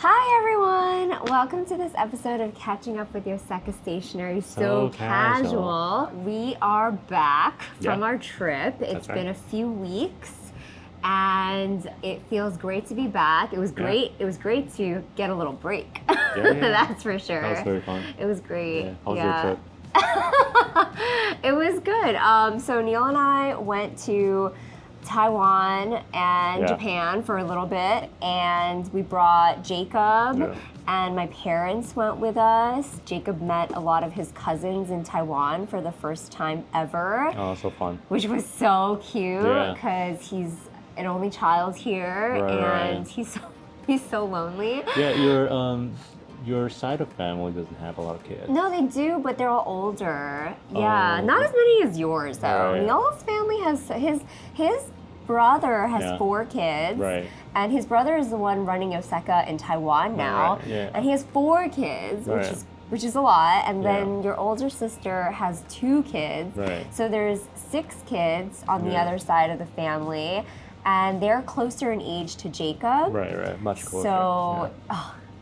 Hi everyone! Welcome to this episode of Catching Up with Yoseka Stationery. So casual. We are back from our trip. It's been a few weeks and it feels great to be back. It was great. It was great to get a little break. That's for sure. That was very fun. It was great. How was your trip? It was good. So Neil and I went to Taiwan and Japan for a little bit, and we brought Jacob and my parents went with us. Jacob met a lot of his cousins in Taiwan for the first time ever. Oh, so fun. Which was so cute because he's an only child here and he's so lonely. Yeah, your side of family doesn't have a lot of kids. No, they do, but they're all older. Yeah, not as many as yours though. Neil's family has his brother has 4 kids. Right. And his brother is the one running Yoseka in Taiwan now. And he has 4 kids, which is a lot. And then your older sister has 2 kids. So there's 6 kids on the other side of the family. And they're closer in age to Jacob. Right, much closer. So,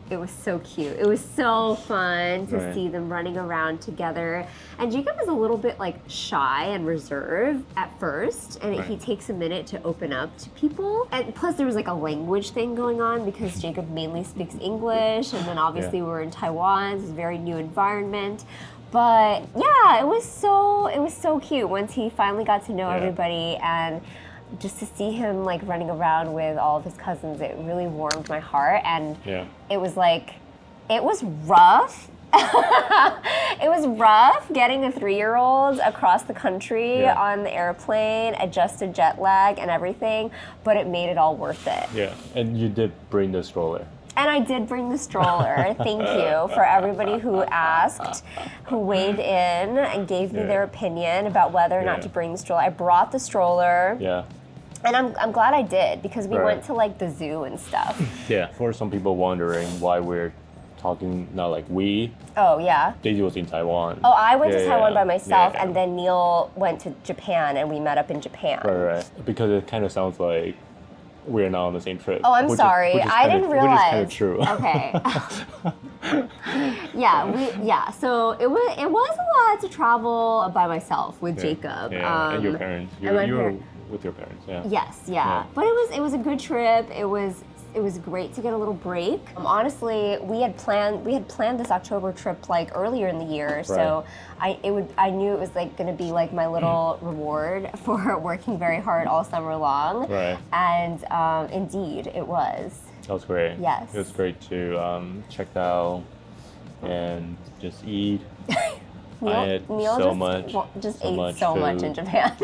it was so cute. It was so fun to see them running around together. And Jacob is a little bit like shy and reserved at first, and he takes a minute to open up to people. And plus there was like a language thing going on because Jacob mainly speaks English, and then obviously we're in Taiwan, so it's a very new environment. But yeah, it was so cute once he finally got to know everybody, and just to see him like running around with all of his cousins, it really warmed my heart. And it was rough. It was rough getting a 3-year-old across the country on the airplane, adjusted jet lag and everything, but it made it all worth it. Yeah, and you did bring the stroller. And I did bring the stroller. Thank you for everybody who asked, who weighed in and gave me their opinion about whether or not to bring the stroller. I brought the stroller. Yeah. And I'm glad I did because we went to like the zoo and stuff. For some people wondering why we're talking not like we. Oh yeah. Daisy was in Taiwan. Oh, I went to Taiwan by myself, and then Neil went to Japan, and we met up in Japan. Right. Because it kind of sounds like we're not on the same trip. Oh, I'm sorry. I didn't realize. Which is kind of true. Okay. So it was a lot to travel by myself with Jacob. And your parents. You were with your parents. Yes. But it was a good trip. It was great to get a little break. Honestly, we had planned this October trip like earlier in the year, so I knew it was like going to be like my little reward for working very hard all summer long. And indeed, it was. That was great. Yes. It was great to check out and just eat. Neil just ate so much in Japan.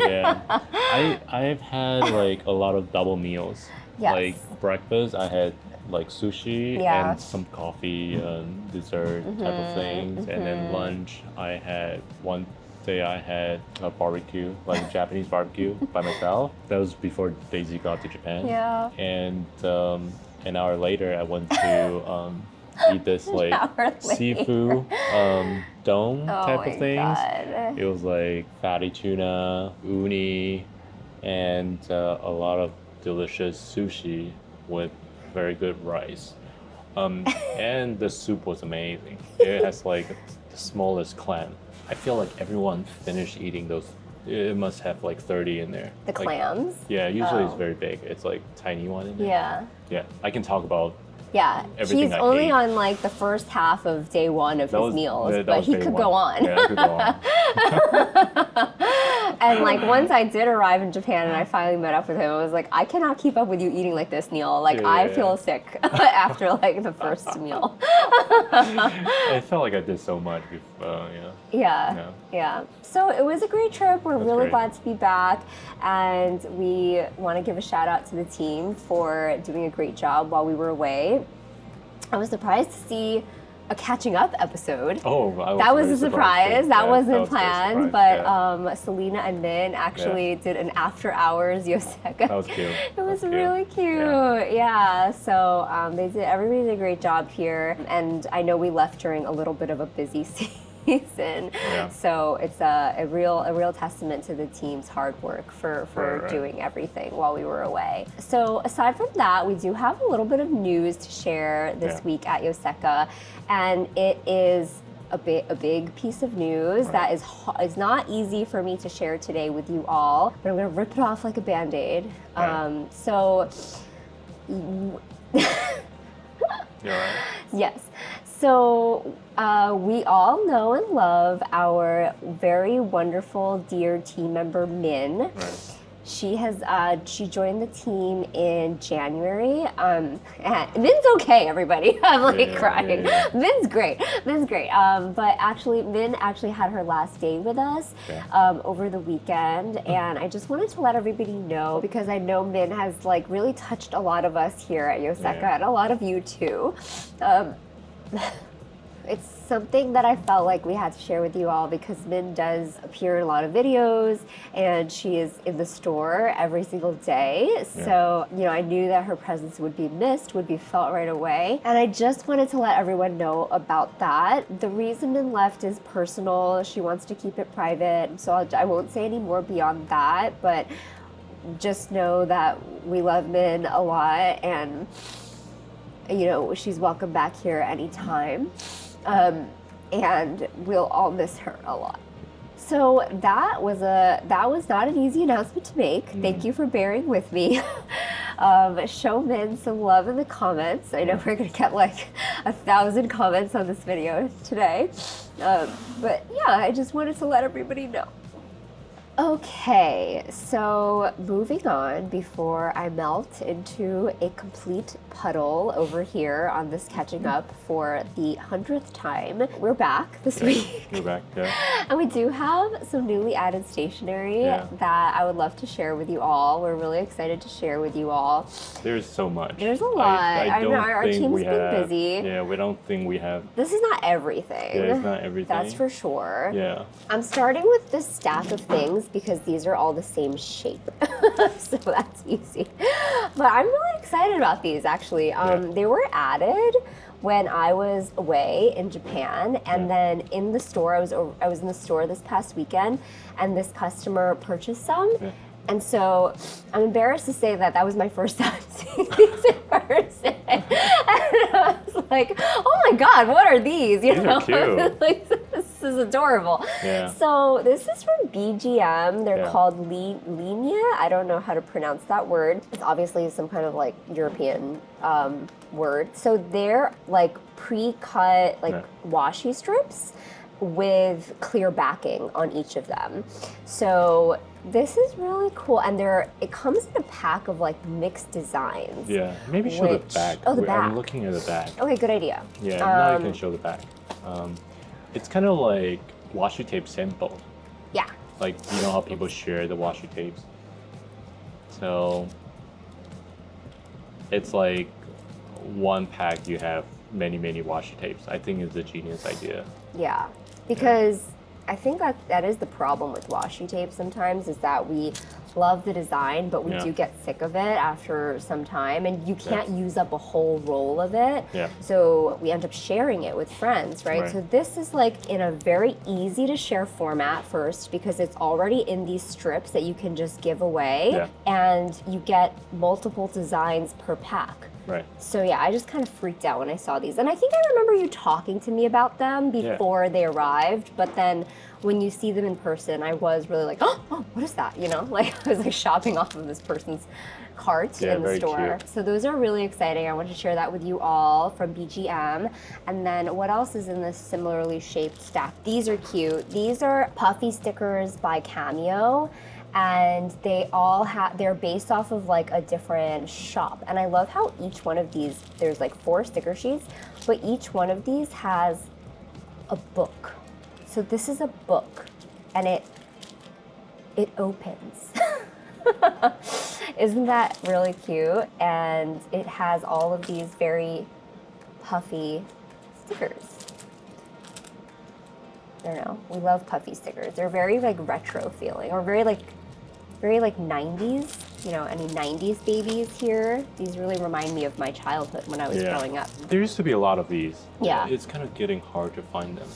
I've had like a lot of double meals. Like breakfast, I had like sushi and some coffee and dessert type of things. And then lunch, one day I had a barbecue, like Japanese barbecue by myself. That was before Daisy got to Japan. And an hour later, I went to eat this like seafood dome type of things. It was like fatty tuna, uni, and a lot of delicious sushi with very good rice. And the soup was amazing. It has like the smallest clam. I feel like everyone finished eating those. It must have like 30 in there. The clams? Yeah, usually it's very big. It's like tiny one in there. Yeah, I can talk about he's only on like the first half of day 1 of his meals, but he could go on. Yeah, he could go on. And like once I did arrive in Japan and I finally met up with him, I was like, I cannot keep up with you eating like this, Neil. Like I feel sick after like the first meal. I felt like I did so much before, Yeah. So it was a great trip. We're really glad to be back, and we want to give a shout out to the team for doing a great job while we were away. I was surprised to see a catching up episode. Oh, that was a surprise. That wasn't planned, but Selena and Min actually did an after hours Yoseka. That was cute. It was really cute. Yeah. So everybody did a great job here, and I know we left during a little bit of a busy season. Yeah. So it's a real testament to the team's hard work for doing everything while we were away. So aside from that, we do have a little bit of news to share this week at Yoseka, and it is a big piece of news that is not easy for me to share today with you all, but I'm going to rip it off like a Band-Aid. So You're right. Yes. So we all know and love our very wonderful, dear team member, Min. Right. She joined the team in January. And Min's okay, everybody. I'm like crying. Yeah. Min's great. But actually, Min actually had her last day with us over the weekend, and I just wanted to let everybody know, because I know Min has like really touched a lot of us here at Yoseka, and a lot of you too. It's something that I felt like we had to share with you all, because Min does appear in a lot of videos and she is in the store every single day. Yeah. So, I knew that her presence would be missed, would be felt right away. And I just wanted to let everyone know about that. The reason Min left is personal. She wants to keep it private. So I won't say any more beyond that, but just know that we love Min a lot, and she's welcome back here anytime. And we'll all miss her a lot. So that was not an easy announcement to make. Thank you for bearing with me. Show Min some love in the comments. I know we're gonna get like 1,000 comments on this video today. But yeah, I just wanted to let everybody know. Okay, so moving on before I melt into a complete puddle over here on this catching up for the 100th time. We're back this week. We're back, yeah. And we do have some newly added stationery that I would love to share with you all. We're really excited to share with you all. There's so much. There's a lot. I know our team's been busy. Yeah, we don't think we have. This is not everything. Yeah, it's not everything. That's for sure. Yeah. I'm starting with this stack of things because these are all the same shape. So that's easy. But I'm really excited about these, actually. They were added when I was away in Japan, and then in the store, I was in the store this past weekend, and this customer purchased some. And so I'm embarrassed to say that was my first time seeing these in person. And I was like, oh my God, what are these? These are cute. Like, this is adorable. Yeah. So this is from BGM. They're called Ligne. I don't know how to pronounce that word. It's obviously some kind of like European word. So they're like pre-cut like washi strips with clear backing on each of them. So this is really cool, and it comes in a pack of like mixed designs. Yeah, maybe show the back. Oh, the back. I'm looking at the back. Okay, good idea. Yeah, now you can show the back. It's kind of like washi tape sample. Yeah. Like, you know how people share the washi tapes? So it's like one pack you have many washi tapes. I think it's a genius idea. Yeah, because I think that is the problem with washi tape sometimes, is that we love the design, but we do get sick of it after some time, and you can't use up a whole roll of it. Yeah. So we end up sharing it with friends, right? So this is like in a very easy to share format first, because it's already in these strips that you can just give away, and you get multiple designs per pack. Right. So yeah, I just kind of freaked out when I saw these. And I think I remember you talking to me about them before they arrived, but then when you see them in person, I was really like, oh, what is that? Like I was like shopping off of this person's cart in the store. Cute. So those are really exciting. I want to share that with you all from BGM. And then what else is in this similarly shaped stack? These are cute. These are Puffy stickers by Kamio. And they're based off of like a different shop. And I love how each one of these, there's like 4 sticker sheets, but each one of these has a book. So this is a book, and it opens. Isn't that really cute? And it has all of these very puffy stickers. I don't know. We love puffy stickers. They're very like retro feeling, or very like 90s. Any 90s babies here. These really remind me of my childhood when I was growing up. There used to be a lot of these. Yeah. It's kind of getting hard to find them.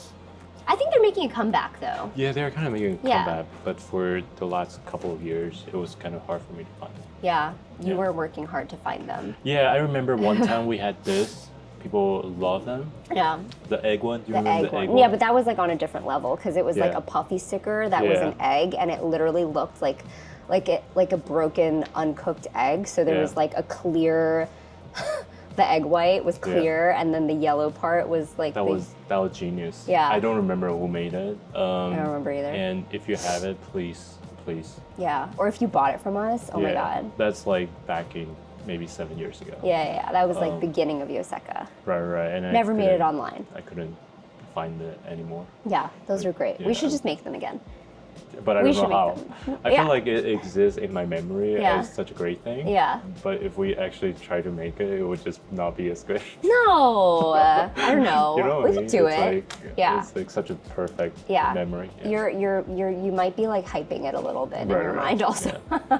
I think there making a comeback though. Yeah, they're kind of making a comeback, but for the last couple of years, it was kind of hard for me to find them. Yeah, you were working hard to find them. Yeah, I remember one time we had this. People love them. Yeah. The egg one. Do you remember the egg one? Yeah, but that was like on a different level because it was like a Puffy sticker that was an egg, and it literally looked like a broken, uncooked egg. So there was like a clear. The egg white was clear, and then the yellow part was like that was genius. Yeah. I don't remember who made it. I don't remember either. And if you have it, please. Yeah, or if you bought it from us, oh my god. That's like back in maybe 7 years ago. Yeah, that was like beginning of Yoseka. Right. And never made it online. I couldn't find it anymore. Yeah, those are great. We should just make them again. But I don't know how. I feel like it exists in my memory as such a great thing. Yeah. But if we actually try to make it, it would just not be as good. No, I don't know. You know what we could do it. It's like such a perfect memory. Yeah. You might be like hyping it a little bit in your mind also. Yeah.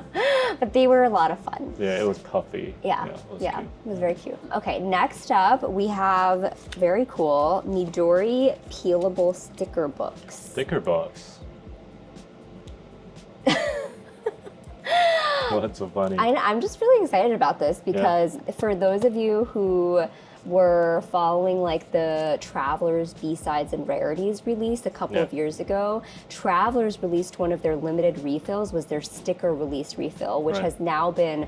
But they were a lot of fun. Yeah, it was Puffy. Yeah, it was very cute. Okay, next up we have very cool Midori peelable sticker books. Sticker books. Well, that's so funny. I'm just really excited about this because for those of you who were following like the Travelers B-Sides and Rarities release a couple of years ago, Travelers released one of their limited refills was their sticker release refill, which has now been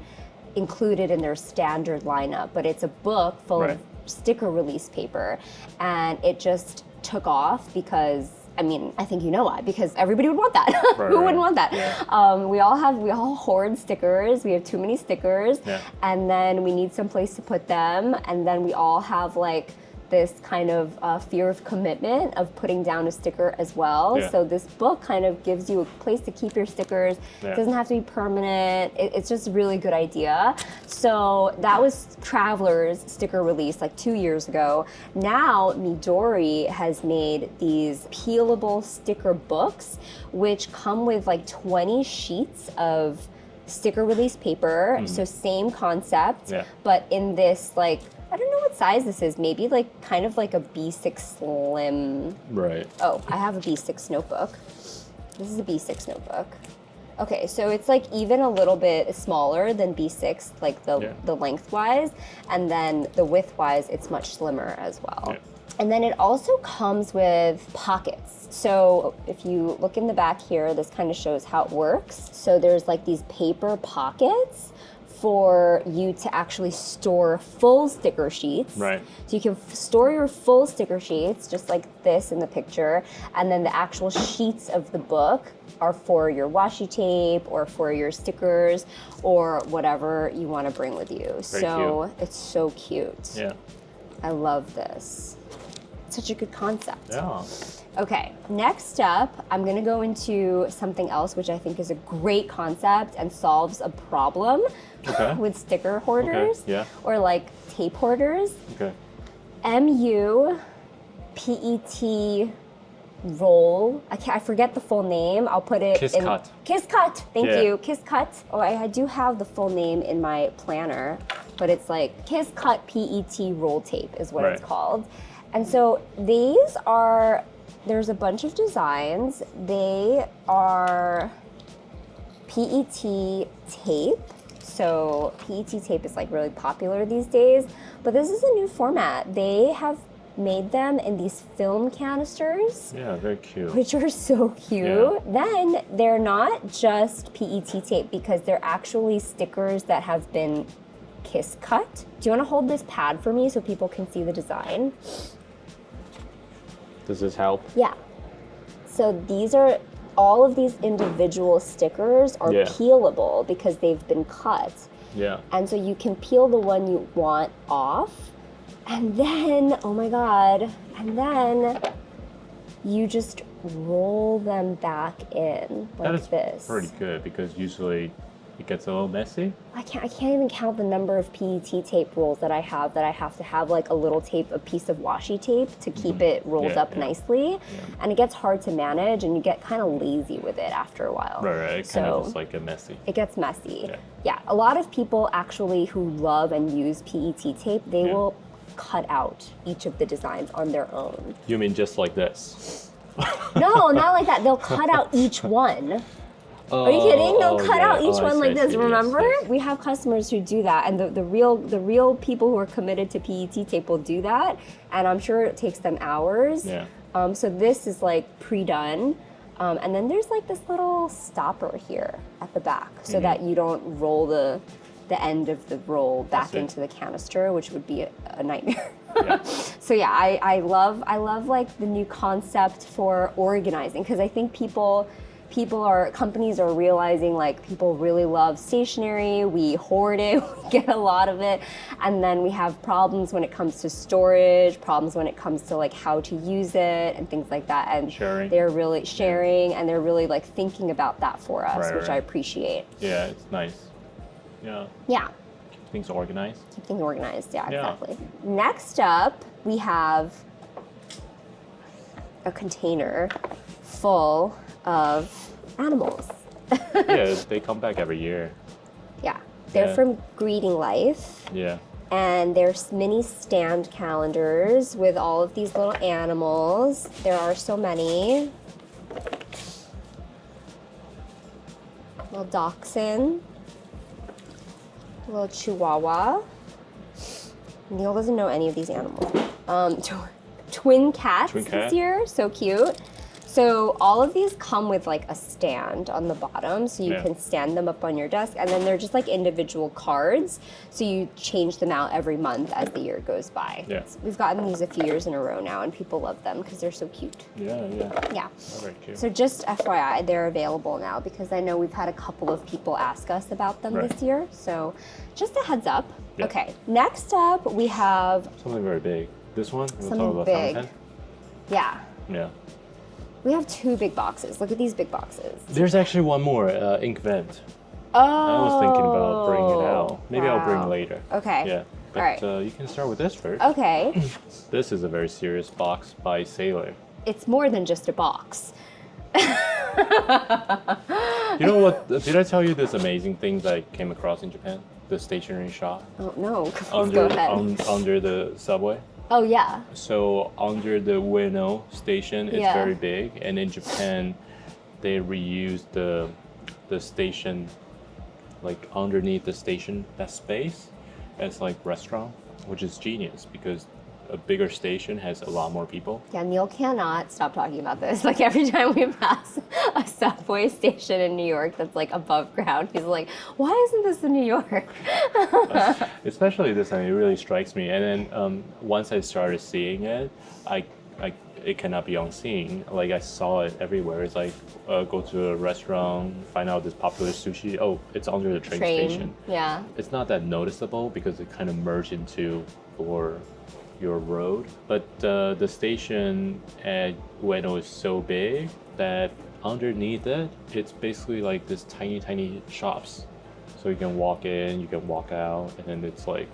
included in their standard lineup, but it's a book full of sticker release paper, and it just took off because I mean, I think you know why, because everybody would want that. Who wouldn't want that? Yeah. We all hoard stickers. We have too many stickers, and then we need some place to put them, and then we all have like this kind of fear of commitment of putting down a sticker as well. So this book kind of gives you a place to keep your stickers. It doesn't have to be permanent. It's just a really good idea. So that was Travelers sticker release like 2 years ago. Now Midori has made these peelable sticker books, which come with like 20 sheets of sticker release paper. So same concept, but in this like, I don't know what size this is. Maybe like kind of like a B6 Slim. Right. Oh, I have a B6 notebook. This is a B6 notebook. Okay, so it's like even a little bit smaller than B6, like the lengthwise, and then the widthwise, it's much slimmer as well. Yeah. And then it also comes with pockets. So if you look in the back here, this kind of shows how it works. So there's like these paper pockets for you to actually store full sticker sheets. Right. So you can store your full sticker sheets, just like this in the picture, and then the actual sheets of the book are for your washi tape or for your stickers or whatever you want to bring with you. Very cute. It's so cute. Yeah. I love this. It's such a good concept. Yeah. Okay, next up, I'm gonna go into something else which I think is a great concept and solves a problem with sticker hoarders or like tape hoarders. Okay. MU PET roll. I forget the full name. I'll put it in. Cut. Kiss Cut. Thank you. Kiss Cut. Oh, I do have the full name in my planner, but it's like Kiss Cut PET roll tape is what it's called. And so these are, there's a bunch of designs. They are PET tape. So PET tape is like really popular these days, but this is a new format. They have made them in these film canisters. Yeah, very cute. Which are so cute. Yeah. Then they're not just PET tape because they're actually stickers that have been kiss cut. Do you want to hold this pad for me so people can see the design? Does this help? Yeah. So these are, all of these individual stickers are peelable because they've been cut. Yeah. And so you can peel the one you want off, and then, oh my God, and then you just roll them back in like this. That is pretty good because usually it gets a little messy. I can't even count the number of PET tape rolls that I have to have like a little tape, a piece of washi tape to keep it rolled up nicely. Yeah. And it gets hard to manage and you get kind of lazy with it after a while. Right. It kind of just like get messy. It gets messy. Yeah. A lot of people actually who love and use PET tape, they will cut out each of the designs on their own. You mean just like this? No, not like that. They'll cut out each one. Are you kidding? They'll cut out each one like this. Remember? Yes. We have customers who do that, and the real people who are committed to PET tape will do that, and I'm sure it takes them hours. Yeah. So this is like pre-done, and then there's like this little stopper here at the back, so that you don't roll the end of the roll back into the canister, which would be a nightmare. Yeah. So yeah, I love like the new concept for organizing, because I think companies are realizing like people really love stationery, we hoard it, we get a lot of it, and then we have problems when it comes to storage, problems when it comes to like how to use it and things like that, and they're really sharing and they're really like thinking about that for us, which I appreciate. Yeah, it's nice. Yeah. Yeah. Keep things organized. Keep things organized, yeah, exactly. Next up, we have a container full of animals. Yeah, they come back every year. Yeah, they're from Greeting Life. Yeah. And there's mini stand calendars with all of these little animals. There are so many. Little dachshund. Little chihuahua. Neil doesn't know any of these animals. Twin cats this year, so cute. So all of these come with like a stand on the bottom, so you can stand them up on your desk, and then they're just like individual cards, so you change them out every month as the year goes by. Yeah. So we've gotten these a few years in a row now, and people love them because they're so cute. Yeah. Yeah. Very cute. So just FYI, they're available now, because I know we've had a couple of people ask us about them this year, so just a heads up. Yeah. Okay, next up we have something very big. This one? Something big. Yeah. Yeah. We have 2 big boxes. Look at these big boxes. There's actually one more, InkVent. Oh. I was thinking about bringing it out. Maybe I'll bring it later. Okay. Yeah. But all right. You can start with this first. Okay. This is a very serious box by Sailor. It's more than just a box. You know what? Did I tell you this amazing thing that I came across in Japan? The stationery shop. Oh, no. Please go ahead. Under the subway. Oh, yeah. So under the Ueno station, it's very big. And in Japan, they reuse the station, like underneath the station, that space, as like restaurant, which is genius because a bigger station has a lot more people. Yeah, Neil cannot stop talking about this. Like every time we pass a subway station in New York that's like above ground, he's like, why isn't this in New York? Especially this time, it really strikes me. And then once I started seeing it, it cannot be unseen. Like I saw it everywhere. It's like go to a restaurant, find out this popular sushi. Oh, it's under the train station. Yeah. It's not that noticeable because it kind of merged into your road, but the station at Ueno is so big that underneath it, it's basically like this tiny shops. So you can walk in, you can walk out, and then it's like,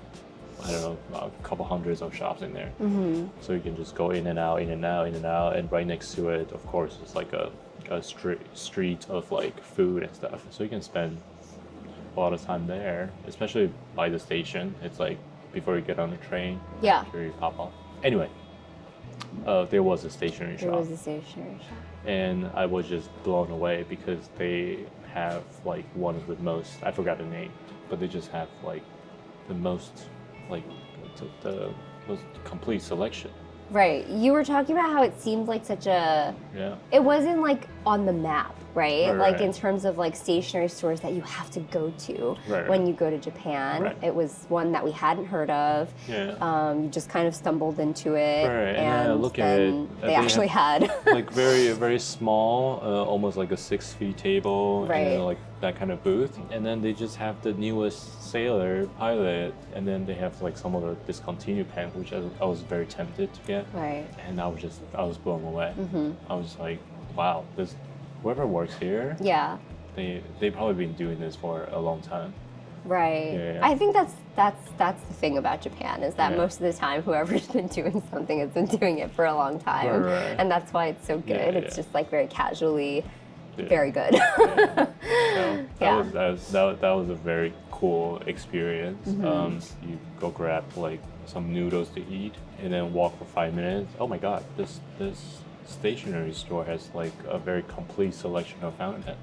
I don't know, a couple hundreds of shops in there. Mm-hmm. So you can just go in and out, and right next to it, of course, it's like a street of like food and stuff. So you can spend a lot of time there, especially by the station. It's like before you get on the train, sure you pop off. Anyway, there was a stationery shop. And I was just blown away because they have like one of the most, I forgot the name, but they just have like the most, like the most complete selection. Right. You were talking about how it seemed like such a... Yeah. It wasn't like on the map, right? Like in terms of like stationery stores that you have to go to when you go to Japan. Right. It was one that we hadn't heard of. Yeah. You just kind of stumbled into it. Right. And look at it. They actually had... like very small, almost like a 6 feet table. And like that kind of booth. And then they just have the newest Sailor Pilot. And then they have like some of the discontinued pens, which I was very tempted to get. Right. And I was blown away. Mm-hmm. I was like, wow, whoever works here, they probably been doing this for a long time. Right. Yeah. I think that's the thing about Japan is that most of the time whoever's been doing something has been doing it for a long time, and that's why it's so good. It's just like very casually, very good. That was a very cool experience. Mm-hmm. You go grab like some noodles to eat and then walk for 5 minutes. Oh my God, this stationery store has like a very complete selection of fountain pen.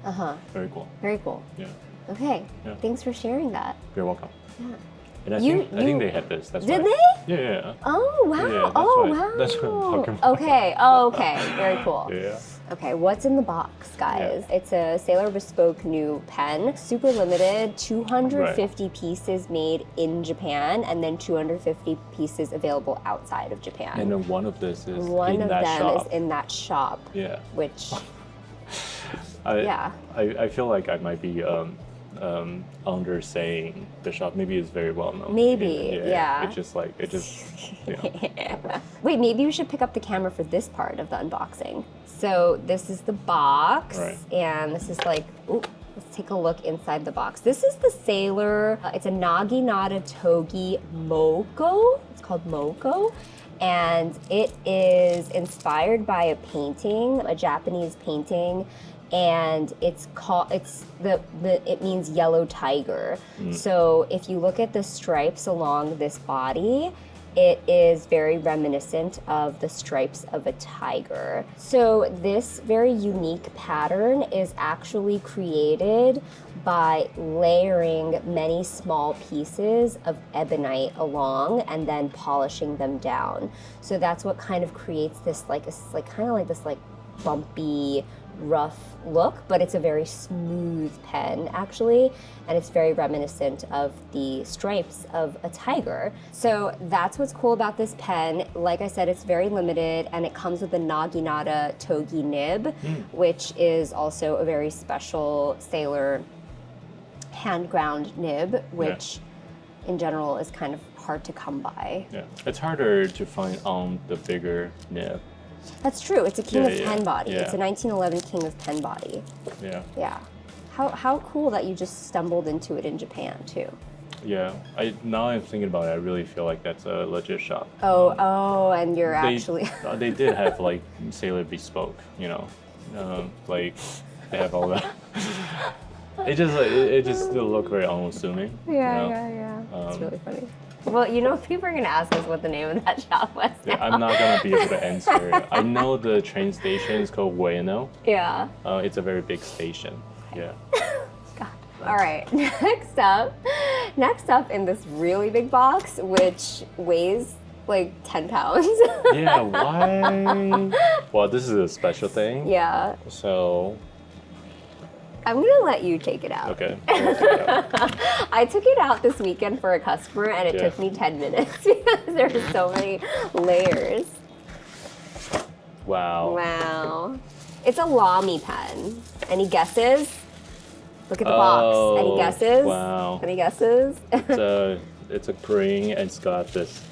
Very cool. Very cool. Yeah. Okay. Yeah. Thanks for sharing that. You're welcome. Yeah. And I think they had this. That's Did why. they? Yeah. Oh wow. Yeah, wow. That's what I'm talking about. Okay. Oh, okay. Very cool. Yeah. Okay, what's in the box, guys? Yeah. It's a Sailor Bespoke new pen, super limited, 250 pieces made in Japan, and then 250 pieces available outside of Japan. And then one of this is one in of that them shop. is in that shop. Yeah. Which. I feel like I might be undersaying the shop. Maybe it's very well known. Maybe, yeah. It's just like You know. Wait, maybe you should pick up the camera for this part of the unboxing. So this is the box, and this is like, ooh, let's take a look inside the box. This is the Sailor, it's a Naginata Togi Mouko. It's called Mouko. And it is inspired by a painting, a Japanese painting, and it means yellow tiger. So if you look at the stripes along this body, it is very reminiscent of the stripes of a tiger. So this very unique pattern is actually created by layering many small pieces of ebonite along and then polishing them down. So that's what kind of creates this kind of like this bumpy, rough look, but it's a very smooth pen actually, and it's very reminiscent of the stripes of a tiger. So that's what's cool about this pen. Like I said, it's very limited, and it comes with a Naginata Togi nib, which is also a very special Sailor hand ground nib, which in general is kind of hard to come by. Yeah, it's harder to find on the bigger nib. That's true. It's a king of pen body. It's a 1911 king of pen body. Yeah. Yeah. How cool that you just stumbled into it in Japan too. Yeah. Now I'm thinking about it, I really feel like that's a legit shop. And you're actually. They did have like Sailor Bespoke, you know, like they have all that. It just still look very unassuming. Yeah. It's really funny. Well, you know, people are going to ask us what the name of that shop was now. Yeah, I'm not going to be able to answer. I know the train station is called Ueno. Yeah. It's a very big station. Yeah. God. All right. Next up in this really big box, which weighs like 10 pounds. Yeah, why? Well, this is a special thing. Yeah. So... I'm gonna let you take it out. Okay. I took it out this weekend for a customer, and it took me 10 minutes because there were so many layers. Wow. Wow. It's a Lamy pen. Any guesses? Look at the box. Any guesses? Wow. Any guesses? It's a green, and it's got this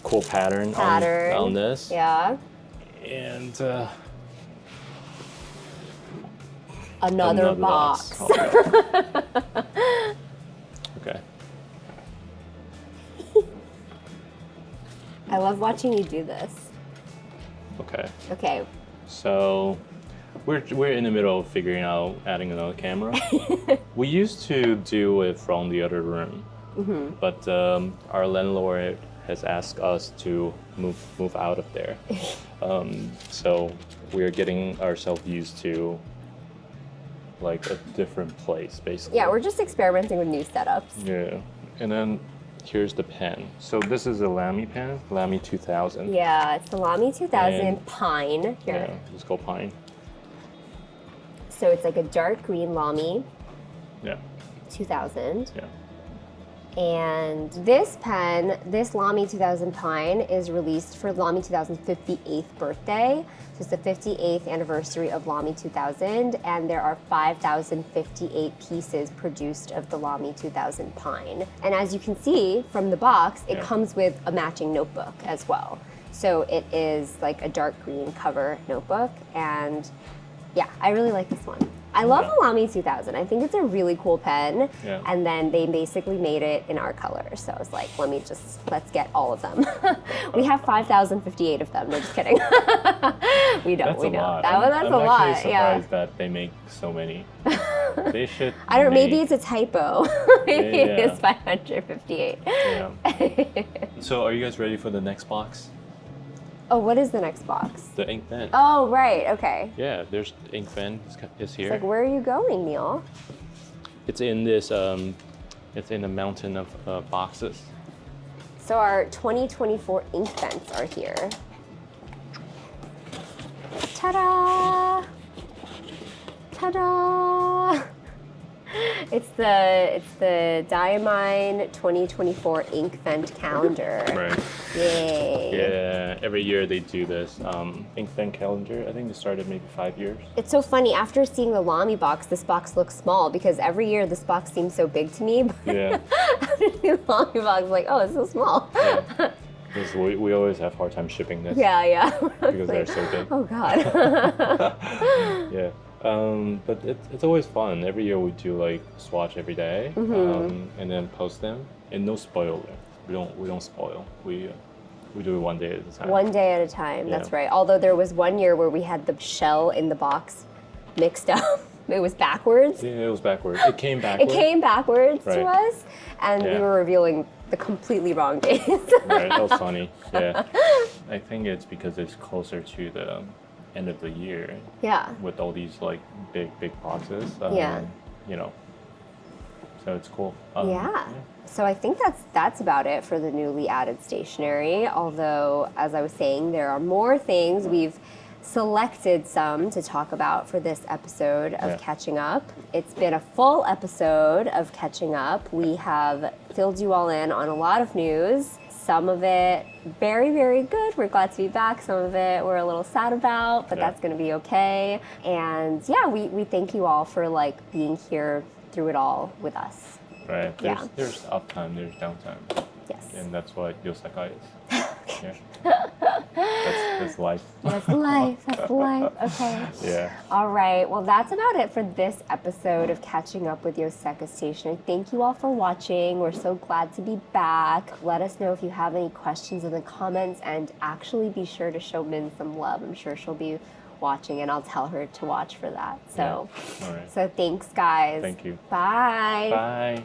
cool pattern. On this. Yeah. And Another box. Okay. I love watching you do this. Okay. Okay. So we're in the middle of figuring out adding another camera. We used to do it from the other room, but our landlord has asked us to move out of there. So we're getting ourselves used to like a different place, basically. Yeah, we're just experimenting with new setups. Yeah, and then here's the pen. So this is a Lamy pen, Lamy 2000. Yeah, it's the Lamy 2000 Pine. Here. Yeah, it's called Pine. So it's like a dark green Lamy. Yeah. 2000. Yeah. And this pen, this Lamy 2000 Pine, is released for Lamy 2000's 58th birthday. So it's the 58th anniversary of Lamy 2000, and there are 5,058 pieces produced of the Lamy 2000 Pine. And as you can see from the box, it comes with a matching notebook as well. So it is like a dark green cover notebook, and yeah, I really like this one. I love the Lamy 2000. I think it's a really cool pen. Yeah. And then they basically made it in our color. So I was like, let's get all of them. We have 5,058 of them. No, just kidding. we don't. That's a lot. That's a lot. I'm actually surprised that they make so many. They should. I don't know. Maybe it's a typo. Maybe it is 558. Yeah. So are you guys ready for the next box? Oh, what is the next box? The InkVent. Oh, right. Okay. Yeah, there's InkVent is here. It's like, where are you going, Neil? It's in this. It's in a mountain of boxes. So our 2024 InkVents are here. Ta-da! Ta-da! It's the Diamine 2024 InkVent calendar. Right. Yay! Yeah, every year they do this InkVent calendar. I think they started maybe 5 years. It's so funny. After seeing the Lamy box, this box looks small because every year this box seems so big to me. But Yeah. after seeing the Lamy box, like, oh, it's so small. Yeah. Because we always have a hard time shipping this. Yeah. Because they're so big. Oh God. Yeah. But it's always fun. Every year we do like swatch every day, and then post them. And no spoiler. We don't spoil. We do it 1 day at a time. 1 day at a time. Yeah. That's right. Although there was one year where we had the shell in the box mixed up. It was backwards. Yeah, it was backwards. It came backwards. It came backwards Right. to us, and we were revealing the completely wrong days. Right. That was funny. Yeah. I think it's because it's closer to the end of the year. Yeah. With all these like big boxes. Yeah. You know. So it's cool. Yeah. So I think that's about it for the newly added stationery. Although, as I was saying, there are more things. We've selected some to talk about for this episode of Catching Up. It's been a full episode of Catching Up. We have filled you all in on a lot of news. Some of it very, very good. We're glad to be back. Some of it we're a little sad about, but that's going to be okay. And yeah, we thank you all for like being here through it all with us. Right. There's uptime, there's downtime. Yes. And that's what yosekai is. Yeah. That's life. That's life. That's life. Okay. Yeah. All right. Well, that's about it for this episode of Catching Up with Yoseka Stationery. Thank you all for watching. We're so glad to be back. Let us know if you have any questions in the comments, and actually be sure to show Min some love. I'm sure she'll be watching, and I'll tell her to watch for that. So, All right. So thanks, guys. Thank you. Bye. Bye.